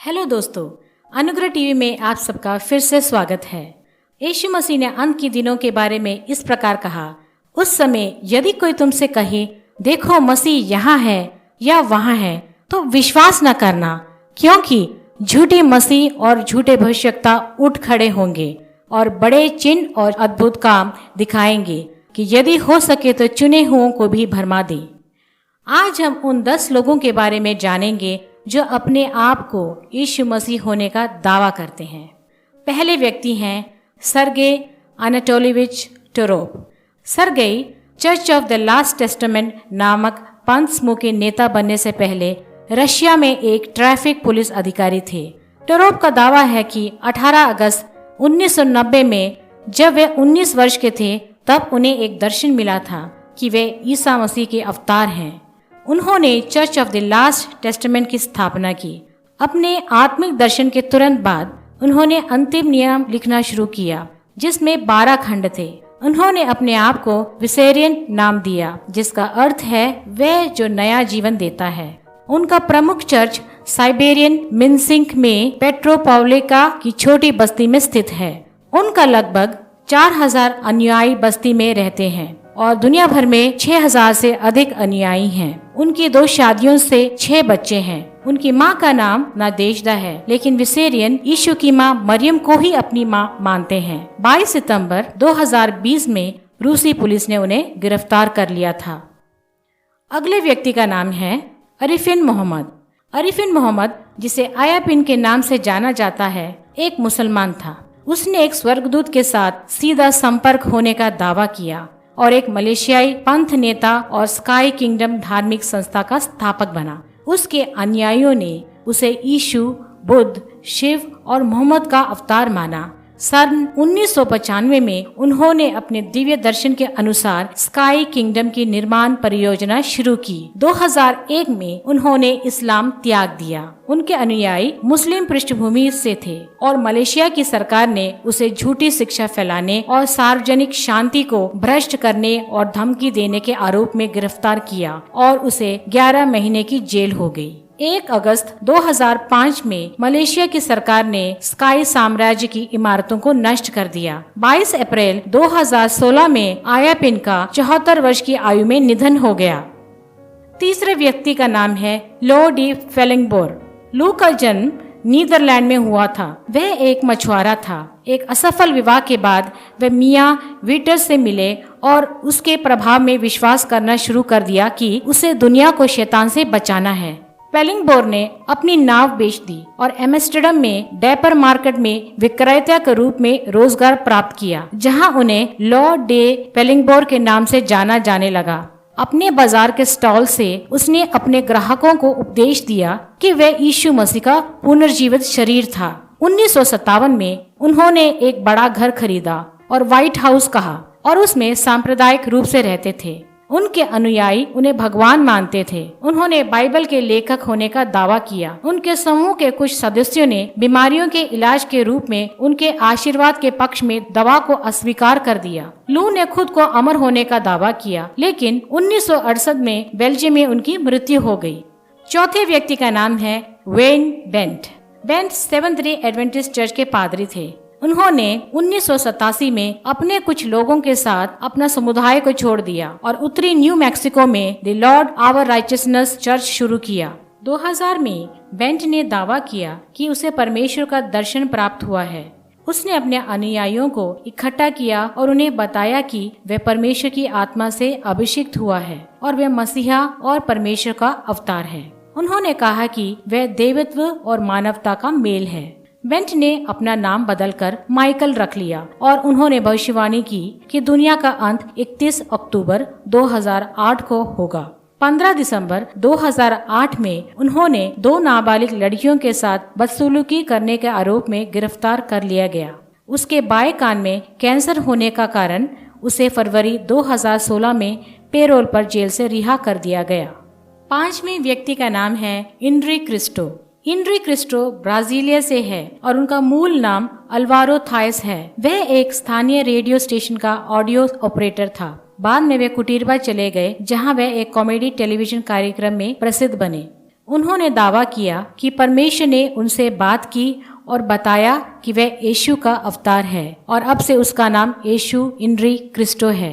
Hello दोस्तों, अनुग्रह TV में आप सबका फिर से स्वागत है। यीशु मसीह ने अंत के दिनों के बारे में इस प्रकार कहा, उस समय यदि कोई तुमसे कहे देखो मसीह यहाँ है या वहाँ है, तो विश्वास न करना, क्योंकि झूठे मसीह और झूठे भविष्यवक्ता उठ खड़े होंगे और बड़े चिन्ह और अद्भुत काम दिखाएंगे कि यदि हो सके तो चुने हुओं को भी भरमा दे। आज हम उन 10 लोगों के बारे में जानेंगे जो अपने आप को यीशु मसीह होने का दावा करते हैं। पहले व्यक्ति हैं Sergei Anatolievich Torop. Sergei church of the last testament नामक पंथ समूह के नेता बनने से पहले रशिया में एक ट्रैफिक पुलिस अधिकारी थे। टोरोप का दावा है कि 18 अगस्त 1990 में जब वे 19 वर्ष के थे तब उन्हें एक दर्शन मिला था कि वे ईसा मसीह के अवतार हैं। उन्होंने church of the last testament की स्थापना की। अपने आत्मिक दर्शन के तुरंत बाद उन्होंने अंतिम नियम लिखना शुरू किया, जिसमें 12 खंड थे। उन्होंने अपने आप को विसेरियन नाम दिया, जिसका अर्थ है वह जो नया जीवन देता है। उनका प्रमुख चर्च साइबेरियन मिन्स्क में पेट्रोपाव्लिका की छोटी बस्ती में स्थित है। उनका लगभग 4000 अनुयायी बस्ती में रहते हैं और दुनिया भर में 6000 से अधिक अनुयायी हैं। उनकी 2 शादियों से 6 बच्चे हैं। उनकी माँ का नाम नादेजदा है, लेकिन विसेरियन यीशु की माँ मरियम को ही अपनी माँ मानते हैं। 22 सितंबर 2020 में रूसी पुलिस ने उन्हें गिरफ्तार कर लिया था। अगले व्यक्ति का नाम है अरिफिन मोहम्मद। अरिफिन मोहम्मद, जिसे आयापिन के नाम से जाना जाता है, एक मुसलमान था। उसने एक स्वर्गदूत के साथ सीधा संपर्क होने का दावा किया और एक मलेशियाई पंथ नेता और स्काई किंगडम धार्मिक संस्था का स्थापक बना। उसके अनुयायियों ने उसे यीशु, बुद्ध, शिव और मोहम्मद का अवतार माना। सन 1995 में उन्होंने अपने दिव्य दर्शन के अनुसार स्काई किंगडम की निर्माण परियोजना शुरू की। 2001 में उन्होंने इस्लाम त्याग दिया। उनके अनुयायी मुस्लिम पृष्ठभूमि से थे और मलेशिया की सरकार ने उसे झूठी शिक्षा फैलाने और सार्वजनिक शांति को भ्रष्ट करने और धमकी देने के आरोप में गिरफ्तार किया और उसे 11 महीने की जेल हो गई। 1 अगस्त 2005 में मलेशिया की सरकार ने स्काई साम्राज्य की इमारतों को नष्ट कर दिया। 22 अप्रैल 2016 में आयापिन का 74 वर्ष की आयु में निधन हो गया। तीसरे व्यक्ति का नाम है लो डी फेलिंगबोर। लू का जन्म नीदरलैंड में हुआ था। वह एक मछुआरा था। एक असफल विवाह के बाद वह मियाँ वीटर से मिले और उसके प्रभाव में विश्वास करना शुरू कर दिया कि उसे दुनिया को शैतान से बचाना है। पेलिंगबोर ने अपनी नाव बेच दी और एम्स्टर्डम में डैपर मार्केट में विक्रेता के रूप में रोजगार प्राप्त किया, जहां उन्हें लॉ डे पेलिंगबोर के नाम से जाना जाने लगा। अपने बाजार के स्टॉल से उसने अपने ग्राहकों को उपदेश दिया कि वह यीशु मसीह का पुनर्जीवित शरीर था। 1957 में उन्होंने एक बड़ा घर खरीदा और व्हाइट हाउस कहा और उसमें सांप्रदायिक रूप से रहते थे। उनके अनुयायी उन्हें भगवान मानते थे। उन्होंने बाइबल के लेखक होने का दावा किया। उनके समूह के कुछ सदस्यों ने बीमारियों के इलाज के रूप में उनके आशीर्वाद के पक्ष में दवा को अस्वीकार कर दिया। लू ने खुद को अमर होने का दावा किया, लेकिन 1968 में बेल्जियम में उनकी मृत्यु हो गई। चौथे व्यक्ति का नाम है when bent. Bent seventh day Adventist church के पादरी थे। उन्होंने 1987 में अपने कुछ लोगों के साथ अपना समुदाय को छोड़ दिया और उत्तरी न्यू मैक्सिको में the Lord Our Righteousness Church शुरू किया। 2000 में बेंट ने दावा किया कि उसे परमेश्वर का दर्शन प्राप्त हुआ है। उसने अपने अनुयायियों को इकट्ठा किया और उन्हें बताया कि वह परमेश्वर की आत्मा से अभिषिक्त हुआ है और वह मसीहा और परमेश्वर का अवतार है। उन्होंने कहा कि वह देवत्व और मानवता का मेल है। बेंट ने अपना नाम बदलकर माइकल रख लिया और उन्होंने भविष्यवाणी की कि दुनिया का अंत 31 अक्टूबर 2008 को होगा। 15 दिसंबर 2008 में उन्होंने 2 नाबालिग लड़कियों के साथ बदसलूकी करने के आरोप में गिरफ्तार कर लिया गया। उसके बाएं कान में कैंसर होने का कारण उसे फरवरी 2016 में पेरोल पर जेल से रिहा कर दिया गया। 5वें व्यक्ति का नाम है Inri Cristo. Inri Cristo Brasilia से है और उनका मूल नाम अल्वारो थायस है। वह एक स्थानीय रेडियो स्टेशन का ऑडियो ऑपरेटर था। बाद में वे कुटीरबा चले गए, जहां वे एक कॉमेडी टेलीविजन कार्यक्रम में प्रसिद्ध बने। उन्होंने दावा किया कि परमेश्वर ने उनसे बात की और बताया कि वह यीशु का अवतार है और अब से उसका नाम यीशु इंद्री क्रिस्टो है।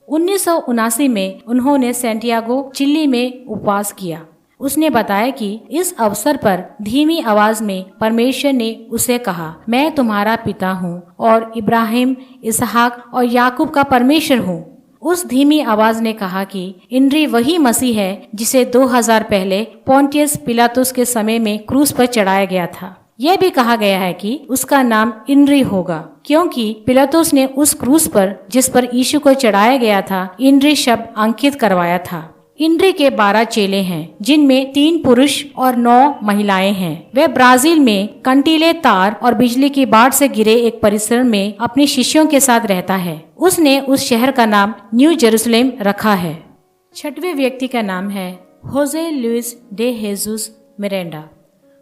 1979 में उन्होंने सैंटियागो चिली में उपवास किया। उसने बताया कि इस अवसर पर धीमी आवाज में परमेश्वर ने उसे कहा, मैं तुम्हारा पिता हूँ और इब्राहिम, इसहाक और याकूब का परमेश्वर हूँ। उस धीमी आवाज ने कहा कि इंद्री वही मसीह है जिसे 2000 पहले पोंटियस पिलातुस के समय में क्रूस पर चढ़ाया गया था। यह भी कहा गया है कि उसका नाम इंद्री होगा क्योंकि पिलातुस ने उस क्रूस पर जिस पर यीशु को चढ़ाया गया था इंद्री शब्द अंकित करवाया था। इंद्री के 12 चेले हैं जिनमें 3 पुरुष और 9 महिलाएं हैं। वे ब्राजील में कंटीले तार और बिजली की बाढ़ से घिरे एक परिसर में अपने शिष्यों के साथ रहता है। उसने उस शहर का नाम न्यू जेरूसलेम रखा है। 6वें व्यक्ति का नाम है होजे लुइस डे हेजुस मिरेंडा।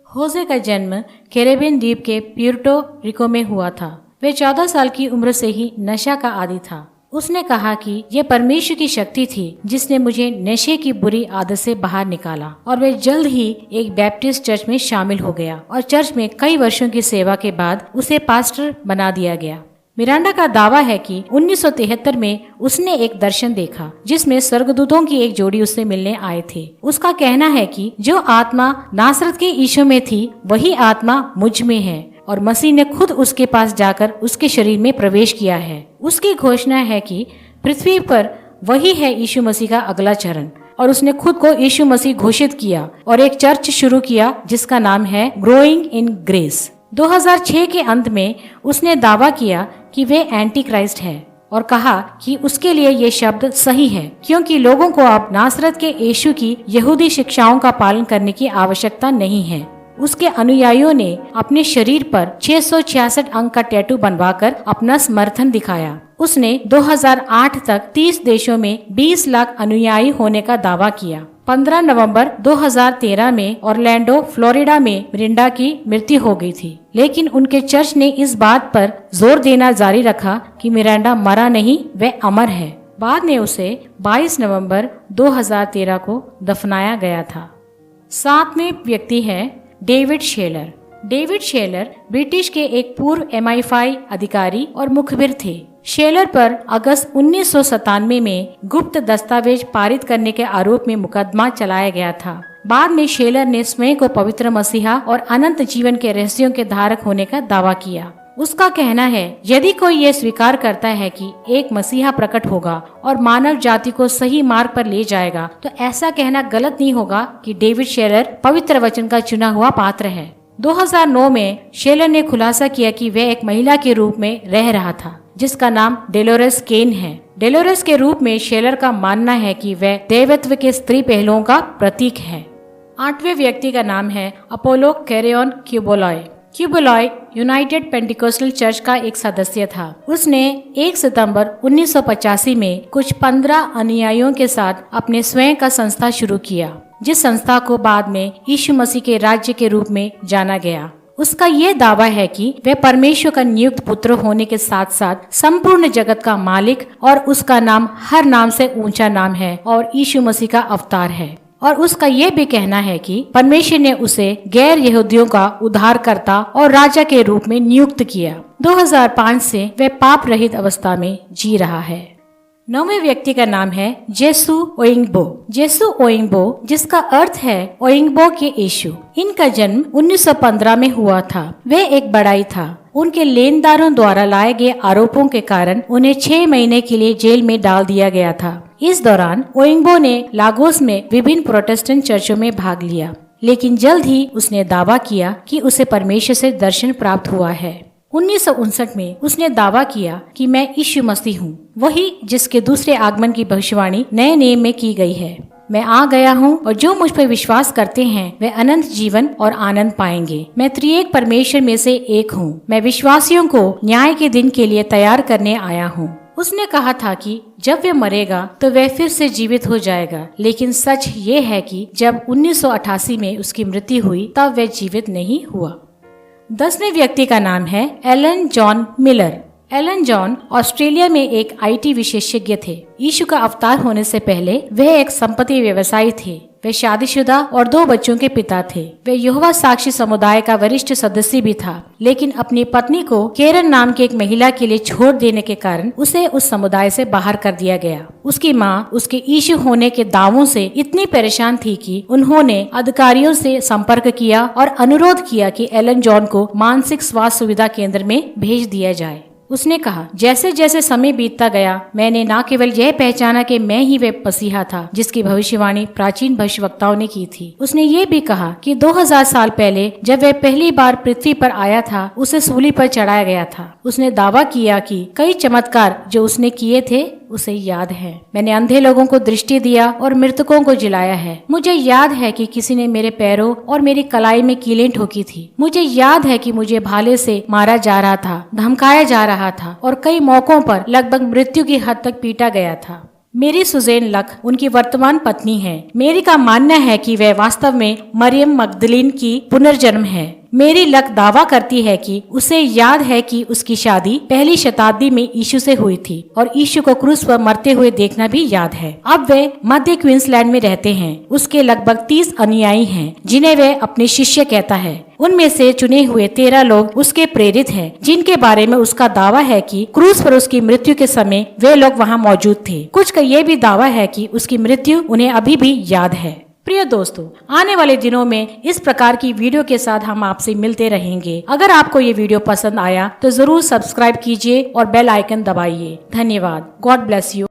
होजे का जन्म कैरेबियन द्वीप के प्यूर्टो रिको में हुआ था। वे 14 साल की उम्र से ही नशा का आदी था। उसने कहा कि यह परमेश्वर की शक्ति थी जिसने मुझे नशे की बुरी आदत से बाहर निकाला और वे जल्द ही एक बैप्टिस्ट चर्च में शामिल हो गया और चर्च में कई वर्षों की सेवा के बाद उसे पास्टर बना दिया गया। मिरांडा का दावा है कि 1973 में उसने एक दर्शन देखा जिसमें स्वर्गदूतों की एक जोड़ी उससे मिलने आए थे। उसका कहना है कि जो आत्मा नासरत के यीशु में थी वही आत्मा मुझ में है और मसीह ने खुद उसके पास जाकर उसके शरीर में प्रवेश किया है। उसकी घोषणा है कि पृथ्वी पर वही है यीशु मसीह का अगला चरण और उसने खुद को यीशु मसीह घोषित किया और एक चर्च शुरू किया जिसका नाम है ग्रोइंग इन ग्रेस। 2006 के अंत में उसने दावा किया कि वे एंटी क्राइस्ट है और कहा कि उसके लिए ये शब्द सही है क्योंकि लोगों को अब नासरत के यीशु की यहूदी शिक्षाओं का पालन करने की आवश्यकता नहीं है। उसके अनुयायियों ने अपने शरीर पर 666 अंक का टैटू बनवाकर अपना समर्थन दिखाया। उसने 2008 तक 30 देशों में 20 लाख अनुयायी होने का दावा किया। 15 नवंबर 2013 में ऑरलैंडो, फ्लोरिडा में मिरिंडा की मृत्यु हो गई थी, लेकिन उनके चर्च ने इस बात पर जोर देना जारी रखा कि मिरांडा मरा नहीं, वह अमर है। बाद में उसे 22 नवंबर 2013 को दफनाया गया था। 7वें व्यक्ति है David Shelar. David Shelar British के एक पूर्व MI5 अधिकारी और मुखबिर थे। शेलर पर अगस्त 1997 में गुप्त दस्तावेज पारित करने के आरोप में मुकदमा चलाया गया था। बाद में शेलर ने स्वयं को पवित्र मसीहा और अनंत जीवन के रहस्यों के धारक होने का दावा किया। उसका कहना है, यदि कोई ये स्वीकार करता है कि एक मसीहा प्रकट होगा और मानव जाति को सही मार्ग पर ले जाएगा, तो ऐसा कहना गलत नहीं होगा कि डेविड शेलर पवित्र वचन का चुना हुआ पात्र है। 2009 में शेलर ने खुलासा किया कि वह एक महिला के रूप में रह रहा था जिसका नाम डेलोरेस केन है। डेलोरेस के रूप में शेलर का मानना है कि वह देवत्व के स्त्री पहलुओं का प्रतीक है। 8वें व्यक्ति का नाम है Apollo Carreon Quiboloy. Quiboloy United Pentecostal church का एक सदस्य था। उसने 1 सितंबर 1985 में कुछ 15 अनुयायियों के साथ अपने स्वयं का संस्था शुरू किया, जिस संस्था को बाद में यीशु मसीह के राज्य के रूप में जाना गया। उसका ये दावा है कि वह परमेश्वर का नियुक्त पुत्र होने के साथ साथ संपूर्ण जगत का मालिक और उसका नाम हर नाम से ऊंचा नाम है और यीशु मसीह का अवतार है। और उसका ये भी कहना है कि परमेश्वर ने उसे गैर यहूदियों का उद्धारकर्ता और राजा के रूप में नियुक्त किया। 2005 से वह पाप रहित अवस्था में जी रहा है। 9वें व्यक्ति का नाम है जेसु ओइंगबो। जेसु ओइंगबो जिसका अर्थ है ओइंगबो के यीशु। इनका जन्म 1915 में हुआ था। वे एक बड़ाई था। उनके लेनदारों द्वारा लाए गए आरोपों के कारण उन्हें 6 महीने के लिए जेल में डाल दिया गया था। इस दौरान ओइंगबो ने लागोस में विभिन्न प्रोटेस्टेंट चर्चों में भाग लिया, लेकिन जल्द ही उसने दावा किया कि उसे परमेश्वर से दर्शन प्राप्त हुआ है। 1959 में उसने दावा किया कि मैं यीशु मसीह हूँ, वही जिसके दूसरे आगमन की भविष्यवाणी नए नियम में की गई है। मैं आ गया हूँ और जो मुझ पर विश्वास करते हैं वे अनंत जीवन और आनंद पाएंगे। मैं त्रिएक परमेश्वर में से एक हूँ। मैं विश्वासियों को न्याय के दिन के लिए तैयार करने आया हूँ। उसने कहा था कि जब वह मरेगा तो वह फिर से जीवित हो जाएगा, लेकिन सच ये है कि जब 1988 में उसकी मृत्यु हुई तब वह जीवित नहीं हुआ। 10वें व्यक्ति का नाम है Alan John Miller. Alan John Australia में एक IT विशेषज्ञ थे। यीशु का अवतार होने से पहले वह एक संपत्ति व्यवसायी थे। वे शादीशुदा और 2 बच्चों के पिता थे। वे यहोवा साक्षी समुदाय का वरिष्ठ सदस्य भी था, लेकिन अपनी पत्नी को केरन नाम की एक महिला के लिए छोड़ देने के कारण उसे उस समुदाय से बाहर कर दिया गया। उसकी माँ उसके यीशु होने के दावों से इतनी परेशान थी कि उन्होंने अधिकारियों से संपर्क किया और अनुरोध किया कि एलन जॉन को मानसिक स्वास्थ्य सुविधा केंद्र में भेज दिया जाए। उसने कहा, जैसे जैसे समय बीतता गया, मैंने न केवल यह पहचाना कि मैं ही वह मसीहा था जिसकी भविष्यवाणी प्राचीन भविष्यवक्ताओं ने की थी। उसने ये भी कहा कि 2000 साल पहले जब वह पहली बार पृथ्वी पर आया था, उसे सूली पर चढ़ाया गया था। उसने दावा किया कि कई चमत्कार जो उसने किए थे उसे याद है। मैंने अंधे लोगों को दृष्टि दिया और मृतकों को जिलाया है। मुझे याद है कि किसी ने मेरे पैरों और मेरी कलाई में कीलें ठोकी थी। मुझे याद है कि मुझे भाले से मारा जा रहा था, धमकाया जा रहा था और कई मौकों पर लगभग मृत्यु की हद तक पीटा गया था। मेरी सुजैन लक उनकी वर्तमान पत्नी है। मेरी का मानना है कि वह वास्तव में मरियम मगदलीन की पुनर्जन्म है। मेरी लक दावा करती है कि उसे याद है कि उसकी शादी पहली शताब्दी में यीशु से हुई थी और यीशु को क्रूस पर मरते हुए देखना भी याद है। अब वे मध्य क्वींसलैंड में रहते हैं। उसके लगभग 30 अनुयायी हैं, जिन्हें वह अपने शिष्य कहता है। उनमें से चुने हुए 13 लोग उसके प्रेरित हैं, जिनके बारे में उसका दावा है कि क्रूस पर उसकी मृत्यु के समय वे लोग वहां मौजूद थे। कुछ का ये भी दावा है कि उसकी मृत्यु उन्हें अभी भी याद है। प्रिय दोस्तों, आने वाले दिनों में इस प्रकार की वीडियो के साथ हम आपसे मिलते रहेंगे। अगर आपको ये वीडियो पसंद आया तो जरूर सब्सक्राइब कीजिए और बेल आइकन दबाइए। धन्यवाद। God bless you.